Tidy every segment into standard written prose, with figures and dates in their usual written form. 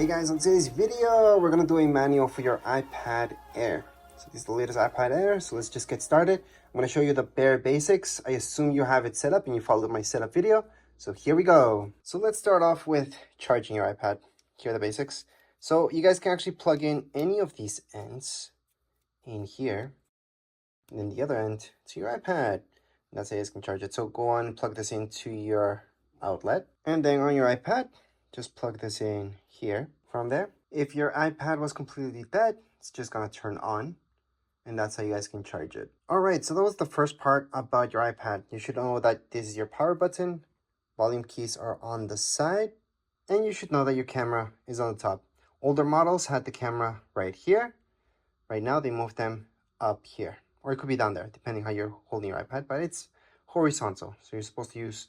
Hey guys, on today's video, we're gonna do a manual for your iPad Air. So this is the latest iPad Air, so let's just get started. I'm gonna show you the bare basics. I assume you have it set up and you followed my setup video. So here we go. So let's start off with charging your iPad. Here are the basics. So you guys can actually plug in any of these ends in here, and then the other end to your iPad. And that's how you guys can charge it. So go on, plug this into your outlet, and then on your iPad, just plug this in here. From there, if your iPad was completely dead, it's just gonna turn on, and that's how you guys can charge it. All right, so that was the first part about your iPad. You should know that this is your power button, volume keys are on the side, and you should know that your camera is on the top. Older models had the camera right here. Right now, they moved them up here, or it could be down there, depending how you're holding your iPad, but it's horizontal. So you're supposed to use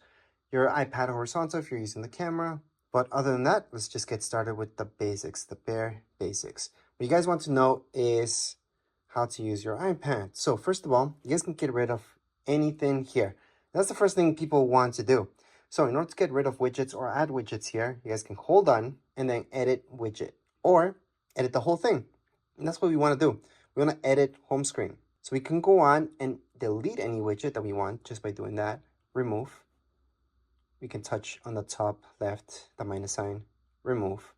your iPad horizontal if you're using the camera. But other than that, let's just get started with the basics, the bare basics. What you guys want to know is how to use your iPad. So first of all, you guys can get rid of anything here. That's the first thing people want to do. So in order to get rid of widgets or add widgets here, you guys can hold on and then edit widget or edit the whole thing. And that's what we want to do. We want to edit home screen. So we can go on and delete any widget that we want just by doing that. Remove. We can touch on the top left, the minus sign, remove.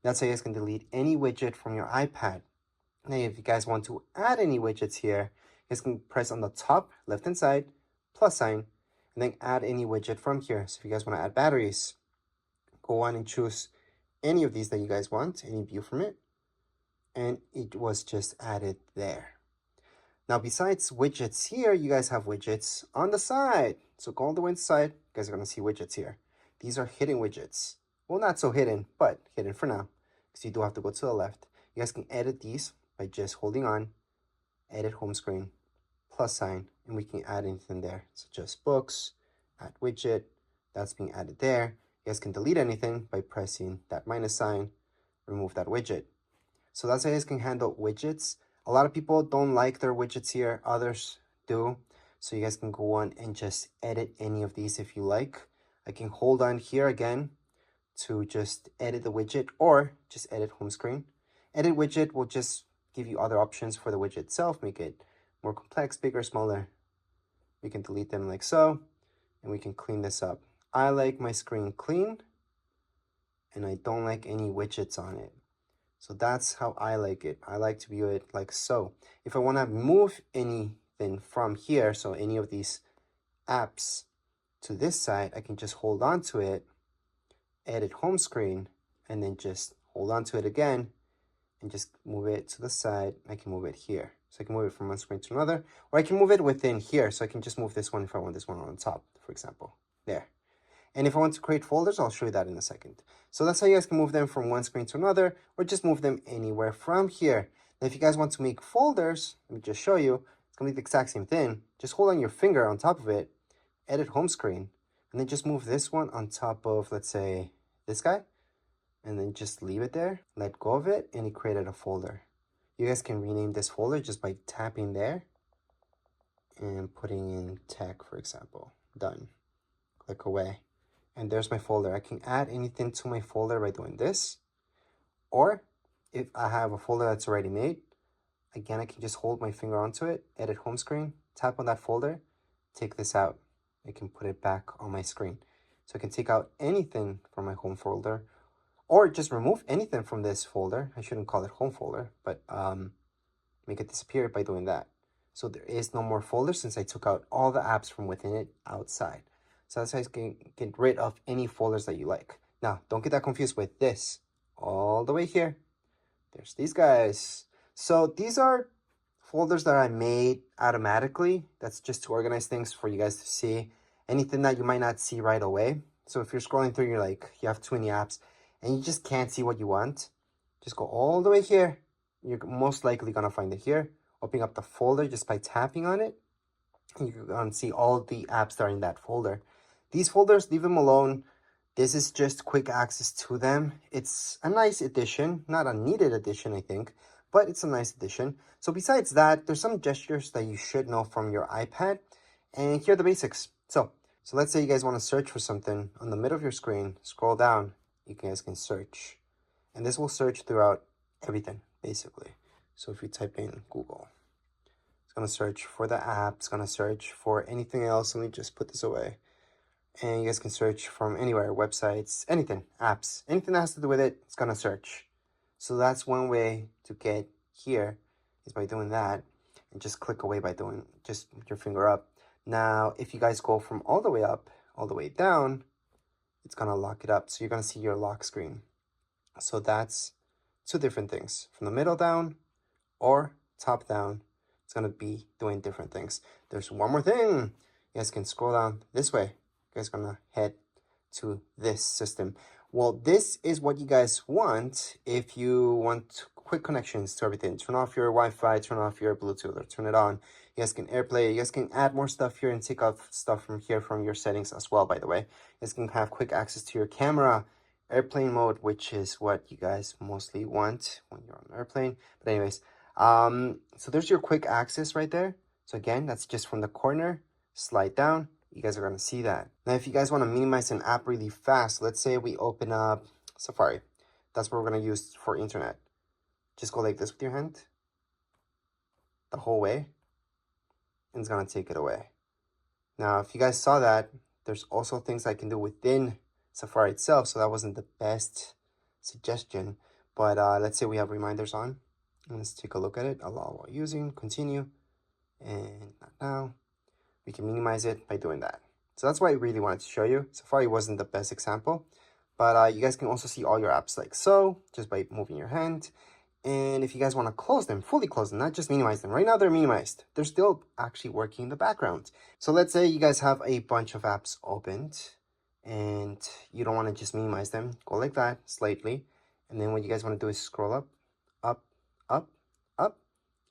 That's how you guys can delete any widget from your iPad. Now, if you guys want to add any widgets here, you guys can press on the top left-hand side, plus sign, and then add any widget from here. So if you guys want to add batteries, go on and choose any of these that you guys want, any view from it, and it was just added there. Now, besides widgets here, you guys have widgets on the side. So go all the way inside, you guys are going to see widgets here. These are hidden widgets. Well, not so hidden, but hidden for now, because you do have to go to the left. You guys can edit these by just holding on, edit home screen, plus sign, and we can add anything there, such as books, add widget, that's being added there. You guys can delete anything by pressing that minus sign, remove that widget. So that's how you guys can handle widgets. A lot of people don't like their widgets here, others do. So you guys can go on and just edit any of these if you like. I can hold on here again to just edit the widget or just edit home screen. Edit widget will just give you other options for the widget itself, make it more complex, bigger, smaller. We can delete them like so, and we can clean this up. I like my screen clean, and I don't like any widgets on it. So that's how I like it. I like to view it like so. If I want to move anything from here, so any of these apps to this side, I can just hold on to it, edit home screen, and then just hold on to it again and just move it to the side. I can move it here. So I can move it from one screen to another, or I can move it within here. So I can just move this one if I want this one on top, for example, there. And if I want to create folders, I'll show you that in a second. So that's how you guys can move them from one screen to another, or just move them anywhere from here. Now, if you guys want to make folders, let me just show you. It's gonna be the exact same thing. Just hold on your finger on top of it, edit home screen, and then just move this one on top of, let's say, this guy, and then just leave it there, let go of it, and it created a folder. You guys can rename this folder just by tapping there and putting in tech, for example. Done. Click away. And there's my folder. I can add anything to my folder by doing this. Or if I have a folder that's already made, again, I can just hold my finger onto it, edit home screen, tap on that folder, take this out. I can put it back on my screen. So I can take out anything from my home folder or just remove anything from this folder. I shouldn't call it home folder, but make it disappear by doing that. So there is no more folder since I took out all the apps from within it outside. So that's how you can get rid of any folders that you like. Now, don't get that confused with this. All the way here, there's these guys. So these are folders that I made automatically. That's just to organize things for you guys to see. Anything that you might not see right away. So if you're scrolling through, you're like, you have too many apps, and you just can't see what you want, just go all the way here. You're most likely gonna find it here. Opening up the folder just by tapping on it, and you're gonna see all the apps that are in that folder. These folders, leave them alone. This is just quick access to them. It's a nice addition, not a needed addition, I think, but it's a nice addition. So besides that, there's some gestures that you should know from your iPad, and here are the basics. So let's say you guys want to search for something on the middle of your screen, scroll down, you guys can search. And this will search throughout everything, basically. So if you type in Google, it's going to search for the app. It's going to search for anything else. Let me just put this away. And you guys can search from anywhere, websites, anything, apps, anything that has to do with it, it's going to search. So that's one way to get here is by doing that. And just click away by doing, just your finger up. Now, if you guys go from all the way up, all the way down, it's going to lock it up. So you're going to see your lock screen. So that's two different things. From the middle down or top down, it's going to be doing different things. There's one more thing. You guys can scroll down this way. You guys are going to head to this system. Well, this is what you guys want if you want quick connections to everything. Turn off your Wi-Fi, turn off your Bluetooth, or turn it on. You guys can AirPlay. You guys can add more stuff here and take off stuff from here from your settings as well, by the way. You guys can have quick access to your camera, airplane mode, which is what you guys mostly want when you're on an airplane. But anyways, so there's your quick access right there. So again, that's just from the corner. Slide down. You guys are going to see that. Now, if you guys want to minimize an app really fast, let's say we open up Safari. That's what we're going to use for internet. Just go like this with your hand the whole way, and it's going to take it away. Now, if you guys saw that, there's also things I can do within Safari itself, so that wasn't the best suggestion. But let's say we have reminders on. Let's take a look at it. Allow while using, continue, and not now. We can minimize it by doing that. So that's why I really wanted to show you. Safari wasn't the best example, but you guys can also see all your apps like so, just by moving your hand. And if you guys want to close them, fully close them, not just minimize them. Right now they're minimized. They're still actually working in the background. So let's say you guys have a bunch of apps opened and you don't want to just minimize them. Go like that, slightly. And then what you guys want to do is scroll up, up, up, up,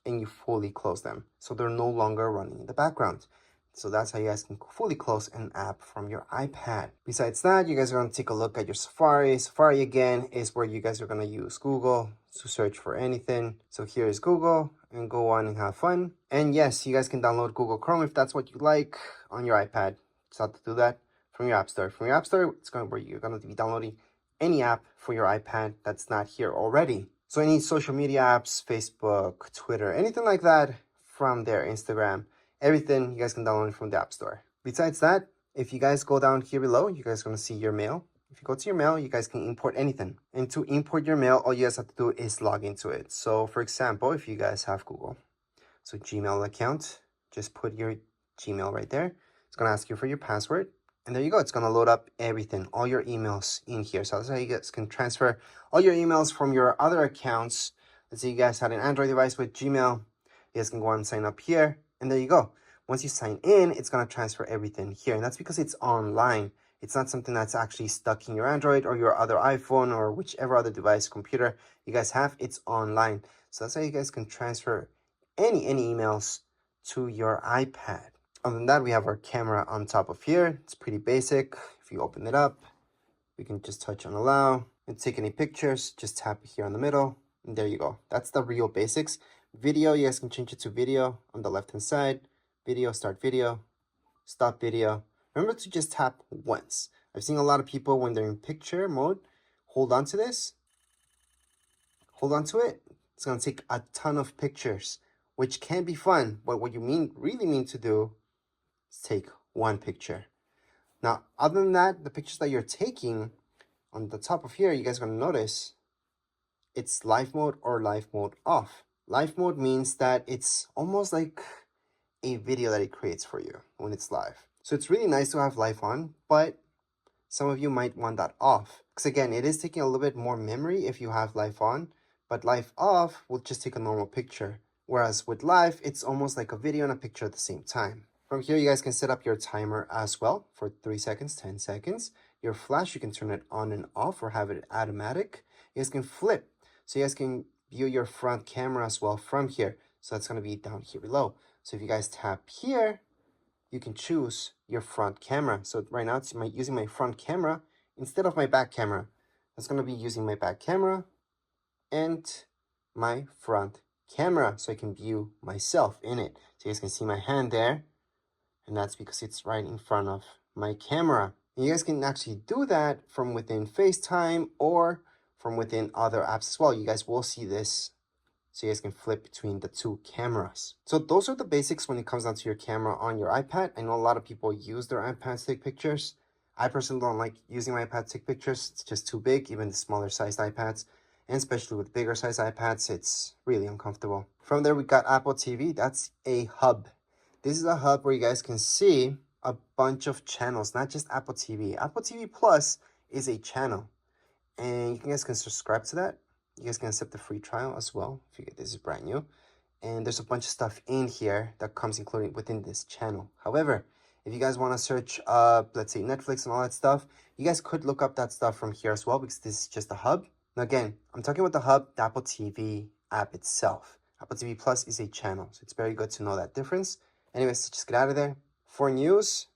and you fully close them. So they're no longer running in the background. So that's how you guys can fully close an app from your iPad. Besides that, you guys are going to take a look at your Safari. Safari, again, is where you guys are going to use Google to search for anything. So here is Google, and go on and have fun. And yes, you guys can download Google Chrome if that's what you like on your iPad. Just have to do that from your App Store. From your App Store, it's going to where you're going to be downloading any app for your iPad that's not here already. So any social media apps, Facebook, Twitter, anything like that from there, Instagram, everything you guys can download from the App Store. Besides that, if you guys go down here below, you guys are going to see your mail. If you go to your mail, you guys can import anything. And to import your mail, all you guys have to do is log into it. So for example, if you guys have Google, so Gmail account, just put your Gmail right there. It's going to ask you for your password. And there you go. It's going to load up everything, all your emails in here. So that's how you guys can transfer all your emails from your other accounts. Let's say you guys had an Android device with Gmail. You guys can go and sign up here. And there you go. Once you sign in, it's going to transfer everything here. And that's because it's online. It's not something that's actually stuck in your Android or your other iPhone or whichever other device, computer you guys have. It's online. So that's how you guys can transfer any emails to your iPad. Other than that, we have our camera on top of here. It's pretty basic. If you open it up, we can just touch on allow. And take any pictures, just tap here on the middle. And there you go. That's the real basics. Video, you guys can change it to video on the left hand side. Video, start video, stop video. Remember to just tap once. I've seen a lot of people when they're in picture mode, hold on to this, hold on to it. It's going to take a ton of pictures, which can be fun. But what you really mean to do is take one picture. Now, other than that, the pictures that you're taking on the top of here, you guys are going to notice it's live mode or live mode off. Live mode means that it's almost like a video that it creates for you when it's live. So it's really nice to have live on, but some of you might want that off. Because again, it is taking a little bit more memory if you have live on, but live off will just take a normal picture. Whereas with live, it's almost like a video and a picture at the same time. From here, you guys can set up your timer as well for 3 seconds, 10 seconds. Your flash, you can turn it on and off or have it automatic. You guys can flip. So you guys can view your front camera as well from here. So that's going to be down here below. So if you guys tap here, you can choose your front camera. So right now it's using my front camera instead of my back camera. That's going to be using my back camera and my front camera so I can view myself in it. So you guys can see my hand there. And that's because it's right in front of my camera. And you guys can actually do that from within FaceTime or from within other apps as well. You guys will see this, so you guys can flip between the two cameras. So those are the basics when it comes down to your camera on your iPad. I know a lot of people use their iPads to take pictures. I personally don't like using my iPad to take pictures. It's just too big, even the smaller sized iPads. And especially with bigger sized iPads, it's really uncomfortable. From there, we got Apple TV. That's a hub. This is a hub where you guys can see a bunch of channels, not just Apple TV. Apple TV Plus is a channel, and you guys can subscribe to that. You guys can accept the free trial as well if you get this is brand new. And there's a bunch of stuff in here that comes included within this channel. However, if you guys want to search up, let's say, Netflix and all that stuff, you guys could look up that stuff from here as well, because this is just a hub. Now again, I'm talking about the hub, the Apple TV app itself. Apple TV Plus is a channel, so it's very good to know that difference. Anyways, just get out of there. For news,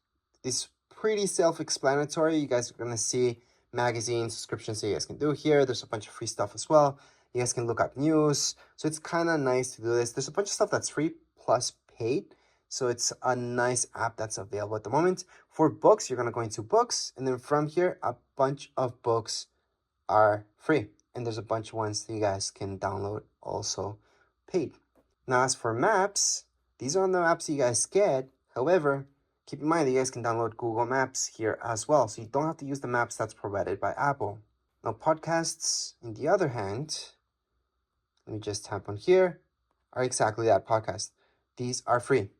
it's pretty self-explanatory. You guys are going to see magazine subscriptions that you guys can do here. There's a bunch of free stuff as well. You guys can look up news. So it's kind of nice to do this. There's a bunch of stuff that's free plus paid. So it's a nice app that's available at the moment. For books, you're going to go into books. And then from here, a bunch of books are free. And there's a bunch of ones that you guys can download also paid. Now, as for maps, these are the maps you guys get. However, keep in mind that you guys can download Google Maps here as well. So you don't have to use the maps that's provided by Apple. Now, podcasts, on the other hand, let me just tap on here, are exactly that, podcast. These are free.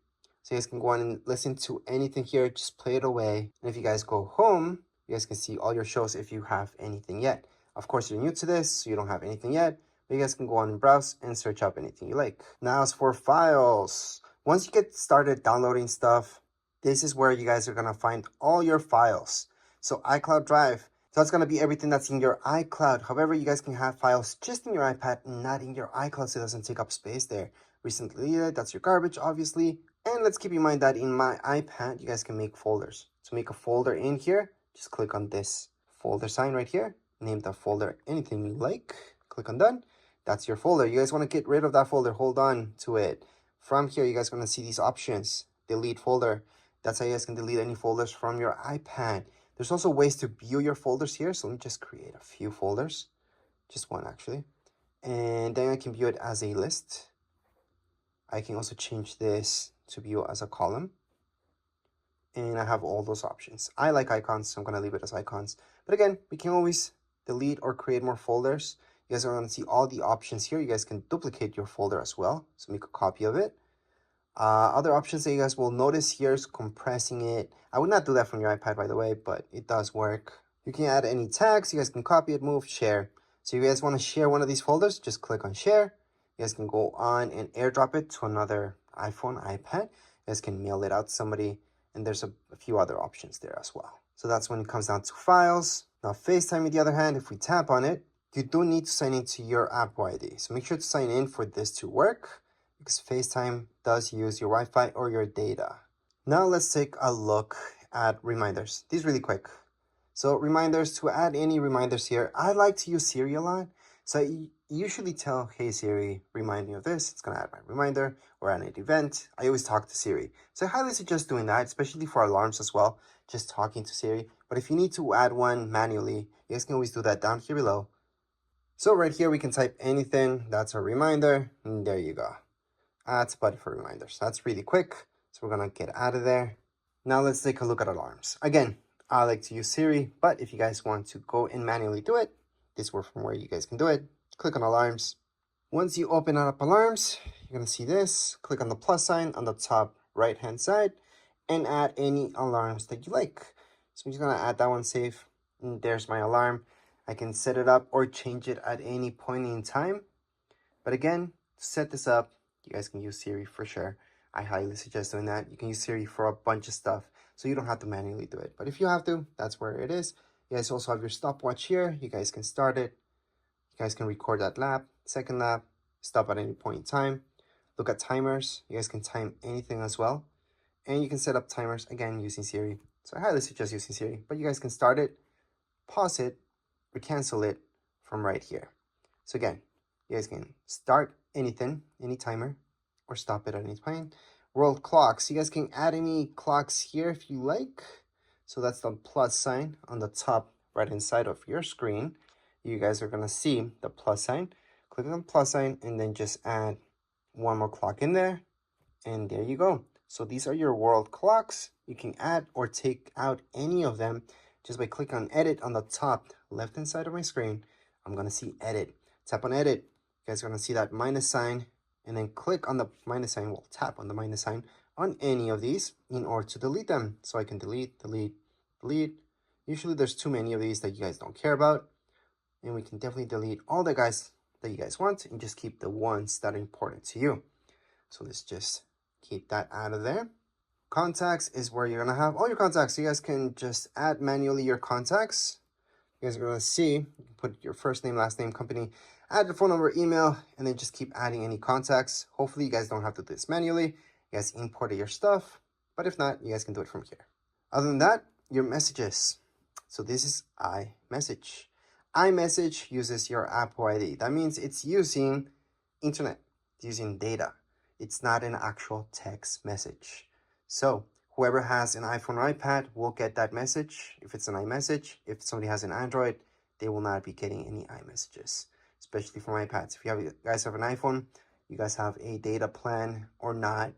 So you guys can go on and listen to anything here, just play it away. And if you guys go home, you guys can see all your shows if you have anything yet. Of course, you're new to this, so you don't have anything yet, but you guys can go on and browse and search up anything you like. Now, as for files, once you get started downloading stuff, this is where you guys are going to find all your files. So iCloud Drive, so that's going to be everything that's in your iCloud. However, you guys can have files just in your iPad, not in your iCloud, so it doesn't take up space there. Recently deleted, that's your garbage, obviously. And let's keep in mind that in my iPad, you guys can make folders. To make a folder in here, just click on this folder sign right here. Name the folder anything you like. Click on done. That's your folder. You guys want to get rid of that folder, hold on to it. From here, you guys are going to see these options. Delete folder. That's how you guys can delete any folders from your iPad. There's also ways to view your folders here. So let me just create a few folders. Just one, actually. And then I can view it as a list. I can also change this to view as a column. And I have all those options. I like icons, so I'm going to leave it as icons. But again, we can always delete or create more folders. You guys are going to see all the options here. You guys can duplicate your folder as well. So make a copy of it. Other options that you guys will notice here is compressing it. I would not do that from your iPad, by the way, but it does work. You can add any tags. You guys can copy it, move, share. So you guys want to share one of these folders, just click on share. You guys can go on and airdrop it to another iPhone, iPad. You guys can mail it out to somebody, and there's a few other options there as well. So that's when it comes down to files. Now, FaceTime, on the other hand, if we tap on it, you do need to sign into your Apple ID. So make sure to sign in for this to work, because FaceTime does use your Wi-Fi or your data. Now let's take a look at reminders. These really quick. So reminders, to add any reminders here, I like to use Siri a lot. So I usually tell, hey Siri, remind me of this. It's going to add my reminder, or add an event. I always talk to Siri. So I highly suggest doing that, especially for alarms as well, just talking to Siri. But if you need to add one manually, you guys can always do that down here below. So right here, we can type anything. That's a reminder. And there you go. Add button for reminders. That's really quick. So we're going to get out of there. Now let's take a look at alarms. Again, I like to use Siri, but if you guys want to go and manually do it, this is from where you guys can do it. Click on alarms. Once you open up alarms, you're going to see this. Click on the plus sign on the top right hand side and add any alarms that you like. So I'm just going to add that one, save. And there's my alarm. I can set it up or change it at any point in time. But again, to set this up, you guys can use Siri for sure. I highly suggest doing that. You can use Siri for a bunch of stuff, so you don't have to manually do it. But if you have to, that's where it is. You guys also have your stopwatch here. You guys can start it. You guys can record that lap, second lap, stop at any point in time. Look at timers. You guys can time anything as well. And you can set up timers, again, using Siri. So I highly suggest using Siri. But you guys can start it, pause it, or cancel it from right here. So again, you guys can start anything, any timer, or stop it at any point. World clocks. You guys can add any clocks here if you like. So that's the plus sign on the top right hand side of your screen. you guys are gonna see the plus sign. Click on the plus sign and then just add one more clock in there, and there you go. So these are your world clocks. You can add or take out any of them just by clicking on edit on the top left hand side of my screen. I'm gonna see edit. Tap on edit. You guys are gonna see that minus sign, and then click on the minus sign. Well, tap on the minus sign on any of these in order to delete them. So I can delete, delete, delete. Usually there's too many of these that you guys don't care about, and we can definitely delete all the guys that you guys want and just keep the ones that are important to you. So let's just keep that out of there. Contacts is where you're gonna have all your contacts. You guys can just add manually your contacts. You guys are gonna see, you can put your first name, last name, company, add your phone number, email, and then just keep adding any contacts. Hopefully you guys don't have to do this manually. You guys imported your stuff, but if not, you guys can do it from here. Other than that, your messages. So this is iMessage. iMessage uses your Apple ID. That means it's using internet, it's using data. It's not an actual text message. So whoever has an iPhone or iPad will get that message if it's an iMessage. If somebody has an Android, they will not be getting any iMessages, especially from iPads. If you guys have an iPhone, you guys have a data plan or not,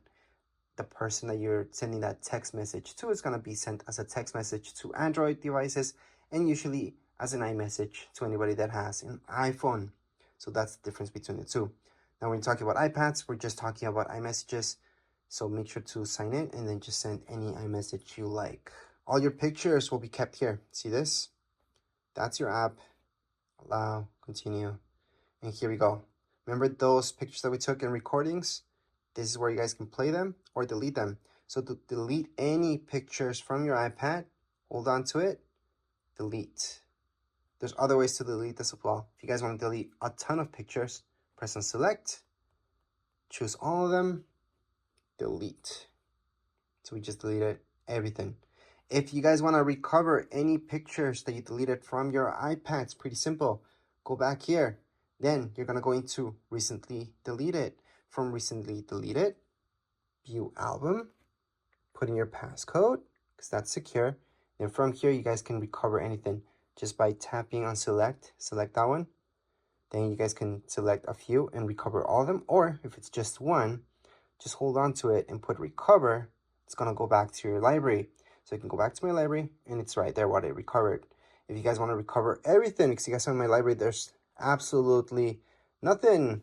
the person that you're sending that text message to is going to be sent as a text message to Android devices and usually as an iMessage to anybody that has an iPhone. So that's the difference between the two. Now when we're talking about iPads, we're just talking about iMessages. So make sure to sign in and then just send any iMessage you like. All your pictures will be kept here. See this? That's your app. Allow, continue. And here we go. Remember those pictures that we took in recordings? This is where you guys can play them or delete them. So to delete any pictures from your iPad, hold on to it, delete. There's other ways to delete this as well. If you guys want to delete a ton of pictures, press on select, choose all of them, delete. So we just deleted everything. If you guys want to recover any pictures that you deleted from your iPad, it's pretty simple. Go back here. Then you're going to go into recently deleted. From recently deleted, view album, put in your passcode because that's secure. And from here, you guys can recover anything just by tapping on select that one. Then you guys can select a few and recover all of them. Or if it's just one, just hold on to it and put recover. It's going to go back to your library. So you can go back to my library and it's right there what I recovered. If you guys want to recover everything, because you guys have my library, there's absolutely nothing.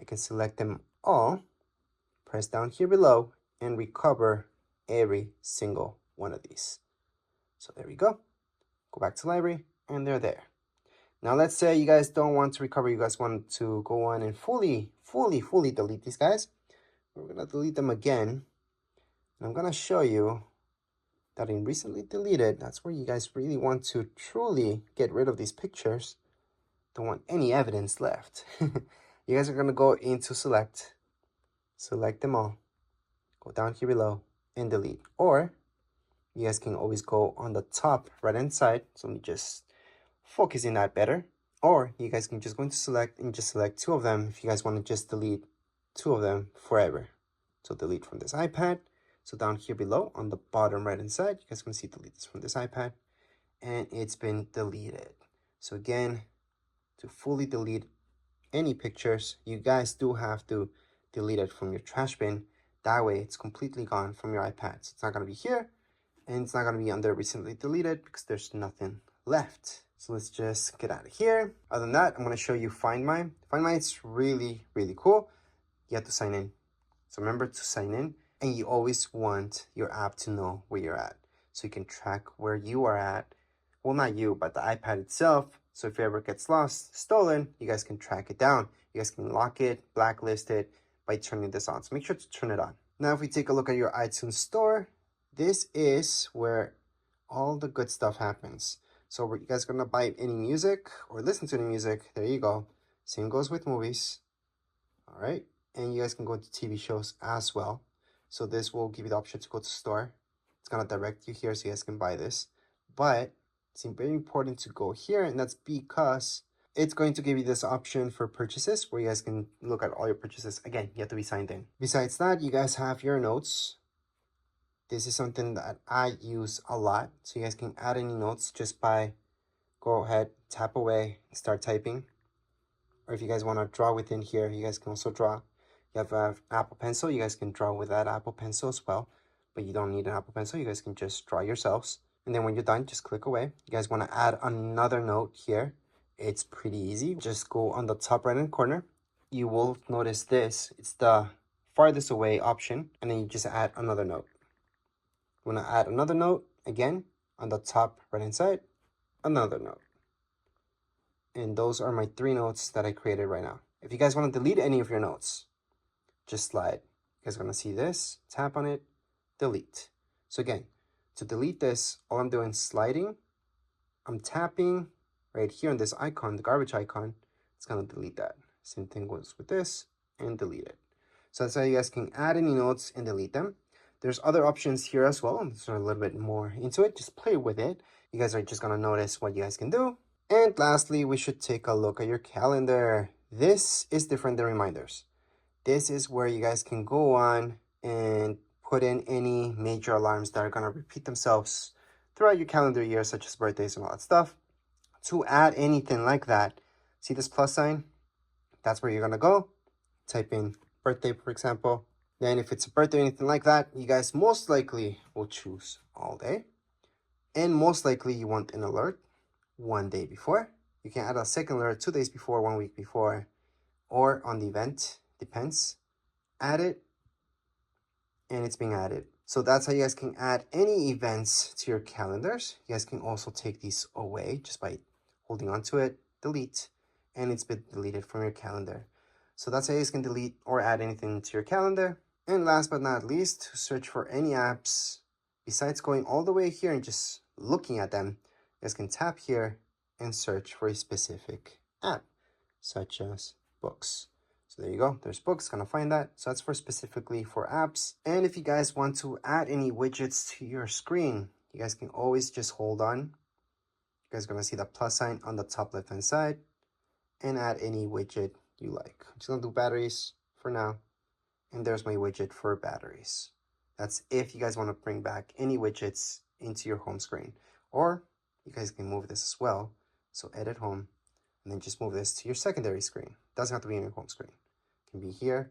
I can select them all, press down here below, and recover every single one of these. So there we go. Go back to library, and they're there. Now let's say you guys don't want to recover, you guys want to go on and fully delete these guys. We're gonna delete them again. And I'm gonna show you that in recently deleted, that's where you guys really want to truly get rid of these pictures. Don't want any evidence left. You guys are gonna go into select them all, go down here below and delete. Or you guys can always go on the top right hand side. So let me just focus in that better. Or you guys can just go into select and just select two of them if you guys want to just delete two of them forever. So delete from this iPad. So down here below on the bottom right hand side, you guys can see delete this from this iPad, and it's been deleted. So again, to fully delete any pictures, you guys do have to delete it from your trash bin. That way it's completely gone from your iPad. So it's not going to be here and it's not going to be under recently deleted because there's nothing left. So let's just get out of here. Other than that, I'm going to show you Find My. Find My, it's really cool. You have to sign in. So remember to sign in, and you always want your app to know where you're at so you can track where you are at. Well, not you, but the iPad itself. So if it ever gets lost, stolen, you guys can track it down. You guys can lock it, blacklist it by turning this on. So make sure to turn it on. Now, if we take a look at your iTunes store, this is where all the good stuff happens. So you guys are going to buy any music or listen to any music. There you go. Same goes with movies. All right. And you guys can go to TV shows as well. So this will give you the option to go to store. It's going to direct you here so you guys can buy this. But it's very important to go here, and that's because it's going to give you this option for purchases where you guys can look at all your purchases. Again, you have to be signed in. Besides that, you guys have your notes. This is something that I use a lot. So you guys can add any notes just by go ahead, tap away, start typing. Or if you guys want to draw within here, you guys can also draw. You have an Apple Pencil, you guys can draw with that Apple Pencil as well. But you don't need an Apple Pencil, you guys can just draw yourselves. And then when you're done, just click away. You guys want to add another note here. It's pretty easy. Just go on the top right hand corner. You will notice this. It's the farthest away option. And then you just add another note. You want to add another note, again, on the top right hand side, another note. And those are my 3 notes that I created right now. If you guys want to delete any of your notes, just slide. You guys are going to see this, tap on it, delete. So again, to delete this, all I'm doing is sliding. I'm tapping right here on this icon, the garbage icon. It's going to delete that. Same thing goes with this and delete it. So that's how you guys can add any notes and delete them. There's other options here as well. So a little bit more into it. Just play with it. You guys are just going to notice what you guys can do. And lastly, we should take a look at your calendar. This is different than reminders. This is where you guys can go on and put in any major alarms that are going to repeat themselves throughout your calendar year, such as birthdays and all that stuff. To add anything like that, see this plus sign? That's where you're going to go. Type in birthday, for example. Then if it's a birthday or anything like that, you guys most likely will choose all day. And most likely you want an alert 1 day before. You can add a second alert 2 days before, 1 week before, or on the event, depends. Add it, and it's being added. So that's how you guys can add any events to your calendars. You guys can also take these away just by holding on to it, delete, and it's been deleted from your calendar. So that's how you guys can delete or add anything to your calendar. And last but not least, to search for any apps, besides going all the way here and just looking at them, you guys can tap here and search for a specific app, such as books. So there you go, there's books, gonna find that. So that's for specifically for apps. And if you guys want to add any widgets to your screen, you guys can always just hold on. You guys are gonna see the plus sign on the top left hand side and add any widget you like. I'm just gonna do batteries for now. And there's my widget for batteries. That's if you guys want to bring back any widgets into your home screen. Or you guys can move this as well. So edit home, and then just move this to your secondary screen. Doesn't have to be in your home screen. It can be here.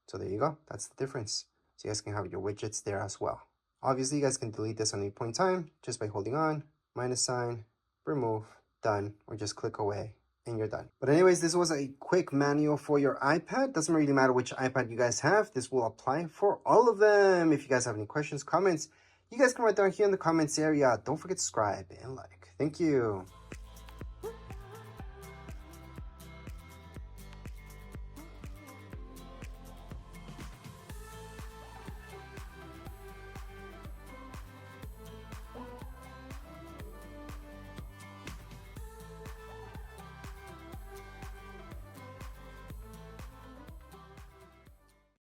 So there you go. That's the difference. So you guys can have your widgets there as well. Obviously, you guys can delete this at any point in time just by holding on, minus sign, remove, done, or just click away and you're done. But anyways, this was a quick manual for your iPad. Doesn't really matter which iPad you guys have. This will apply for all of them. If you guys have any questions, comments, you guys can write down here in the comments area. Don't forget to subscribe and like. Thank you.